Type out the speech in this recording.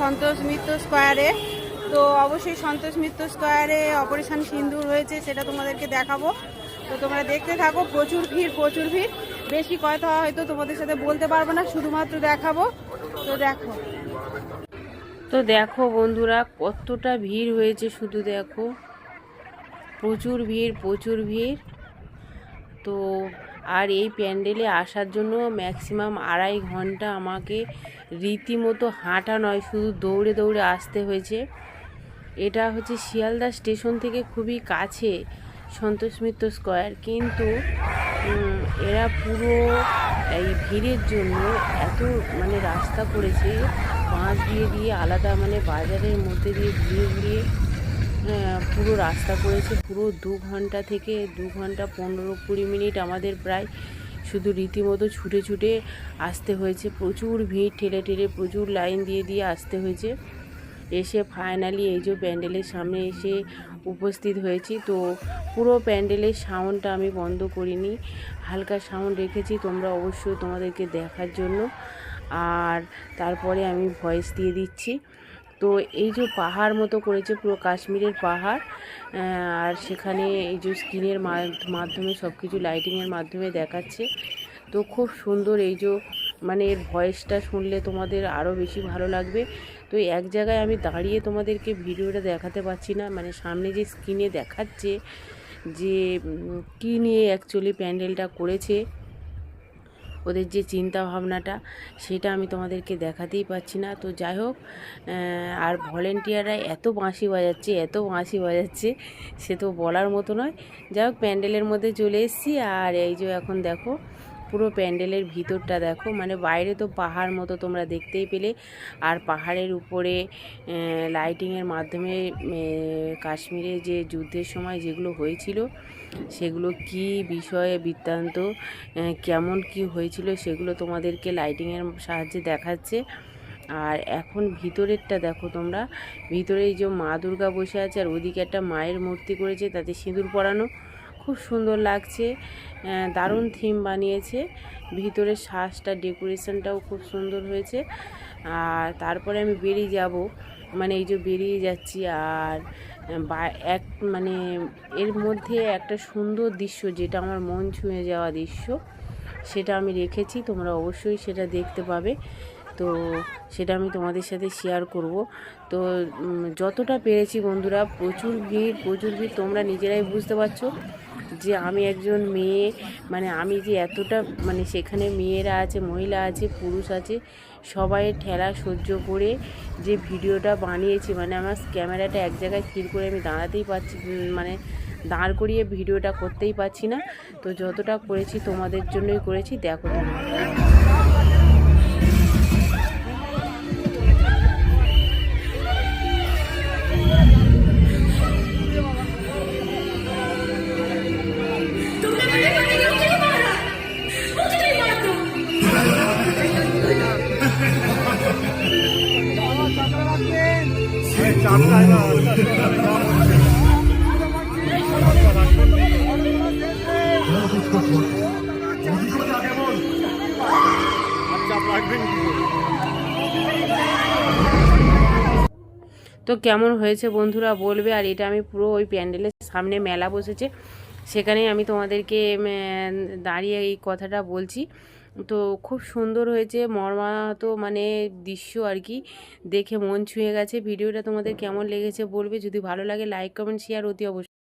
সন্তোষ মিত্র স্কোয়ারে। তো অবশ্যই সন্তোষ মিত্র স্কোয়ারে অপারেশন সিন্দুর হয়েছে, সেটা তোমাদেরকে দেখাবো। তো তোমরা দেখতে থাকো। প্রচুর ভিড়, প্রচুর ভিড়। বেশি কথা হয়তো তোমাদের সাথে বলতে পারবো না, শুধুমাত্র দেখাবো। তো দেখো, তো দেখো বন্ধুরা কতটা ভিড় হয়েছে, শুধু দেখো, প্রচুর ভিড়, প্রচুর ভিড়। তো আর এই প্যান্ডেলে আসার জন্য ম্যাক্সিমাম 2.5 ঘন্টা আমাকে রীতিমতো হাঁটা নয়, শুধু দৌড়ে দৌড়ে আসতে হয়েছে। এটা হচ্ছে শিয়ালদা স্টেশন থেকে খুবই কাছে সন্তোষ মিত্র স্কোয়ার, কিন্তু এরা পুরো এই ভিড়ের জন্য এত মানে রাস্তা করেছে, বাঁশ দিয়ে দিয়ে আলাদা, মানে বাজারের মধ্যে দিয়ে ঘুরিয়ে ঘুরিয়ে পুরো রাস্তা করেছে। পুরো 2 ঘন্টা থেকে 2 ঘন্টা 15-20 মিনিট আমাদের প্রায় শুধু রীতিমতো ছুটে ছুটে আসতে হয়েছে। প্রচুর ভিড়, ঠেলে ঠেলে প্রচুর লাইন দিয়ে দিয়ে আসতে হয়েছে। এসে ফাইনালি এই যে প্যান্ডেলের সামনে এসে উপস্থিত হয়েছি। তো পুরো প্যান্ডেলের সাউন্ডটা আমি বন্ধ করিনি, হালকা সাউন্ড রেখেছি তোমরা অবশ্যই তোমাদেরকে দেখার জন্য। আর তারপরে আমি ভয়েস দিয়ে দিচ্ছি। তো এই যে পাহাড় মতো করেছে, পুরো কাশ্মীরের পাহাড়, আর সেখানে এই যে স্ক্রিনের মাধ্যমে সব কিছু লাইটিংয়ের মাধ্যমে দেখাচ্ছে। তো খুব সুন্দর। এই যে মানে এর ভয়েসটা শুনলে তোমাদের আরও বেশি ভালো লাগবে। তো এক জায়গায় আমি দাঁড়িয়ে তোমাদেরকে ভিডিওটা দেখাতে পারছি না, মানে সামনে যে স্ক্রিনে দেখাচ্ছে যে কী নিয়ে অ্যাকচুয়ালি প্যান্ডেলটা করেছে, ওদের যে চিন্তা ভাবনাটা, সেটা আমি তোমাদেরকে দেখাতেই পাচ্ছি না। তো যাই হোক, আর ভলেন্টিয়াররা এত বাঁশি বাজাচ্ছে, এত বাঁশি বাজাচ্ছে, সে তো বলার মতো নয়। যাই হোক, প্যান্ডেলের মধ্যে চলে এসেছি। আর এই যে এখন দেখো পুরো প্যান্ডেলের ভিতরটা দেখো, মানে বাইরে তো পাহাড় মতো তোমরা দেখতেই পেলে, আর পাহাড়ের উপরে লাইটিংয়ের মাধ্যমে কাশ্মীরে যে যুদ্ধের সময় যেগুলো হয়েছিল, সেগুলো কি বিষয়ে বৃত্তান্ত, কেমন কি হয়েছিল, সেগুলো তোমাদেরকে লাইটিংয়ের সাহায্যে দেখাচ্ছে। আর এখন ভিতরেরটা দেখো তোমরা, ভিতরে এই যে মা দুর্গা বসে আছে, আর ওদিকে একটা মায়ের মূর্তি করেছে, তাতে সিঁদুর পরানো, খুব সুন্দর লাগছে। দারুণ থিম বানিয়েছে। ভিতরের সাজটা, ডেকোরেশনটাও খুব সুন্দর হয়েছে। আর তারপরে আমি বেরিয়ে যাব, মানে এই যে বেরিয়ে যাচ্ছি। আর এক মানে এর মধ্যে একটা সুন্দর দৃশ্য, যেটা আমার মন ছুঁয়ে যাওয়া দৃশ্য, সেটা আমি রেখেছি, তোমরা অবশ্যই সেটা দেখতে পাবে। তো সেটা আমি তোমাদের সাথে শেয়ার করব। তো যতটা পেরেছি বন্ধুরা, প্রচুর ভিড়, প্রচুর ভিড়। তোমরা নিজেরাই বুঝতে পারছো যে আমি একজন মেয়ে, মানে আমি যে এতটা, মানে সেখানে মেয়েরা আছে, মহিলা আছে, পুরুষ আছে, সবাইয়ের ঠেলা সহ্য করে যে ভিডিওটা বানিয়েছি, মানে আমার ক্যামেরাটা এক জায়গায় স্থির করে আমি দাঁড়াতেই পারছি, মানে দাঁড় করিয়ে ভিডিওটা করতেই পারছি না। তো যতটা করেছি তোমাদের জন্যই করেছি, দেখো তোমরা। তো কেমন হয়েছে বন্ধুরা বলবে। আর এটা আমি পুরো ওই প্যান্ডেলের সামনে মেলা বসেছে, সেখানেই আমি তোমাদেরকে দাঁড়িয়ে এই কথাটা বলছি। তো খুব সুন্দর হয়েছে, মর্মাহত মানে দৃশ্য আর কি, দেখে মন ছুঁয়ে গেছে। ভিডিওটা তোমাদের কেমন লেগেছে বলবে, যদি ভালো লাগে লাইক কমেন্ট শেয়ার অতি অবশ্যই।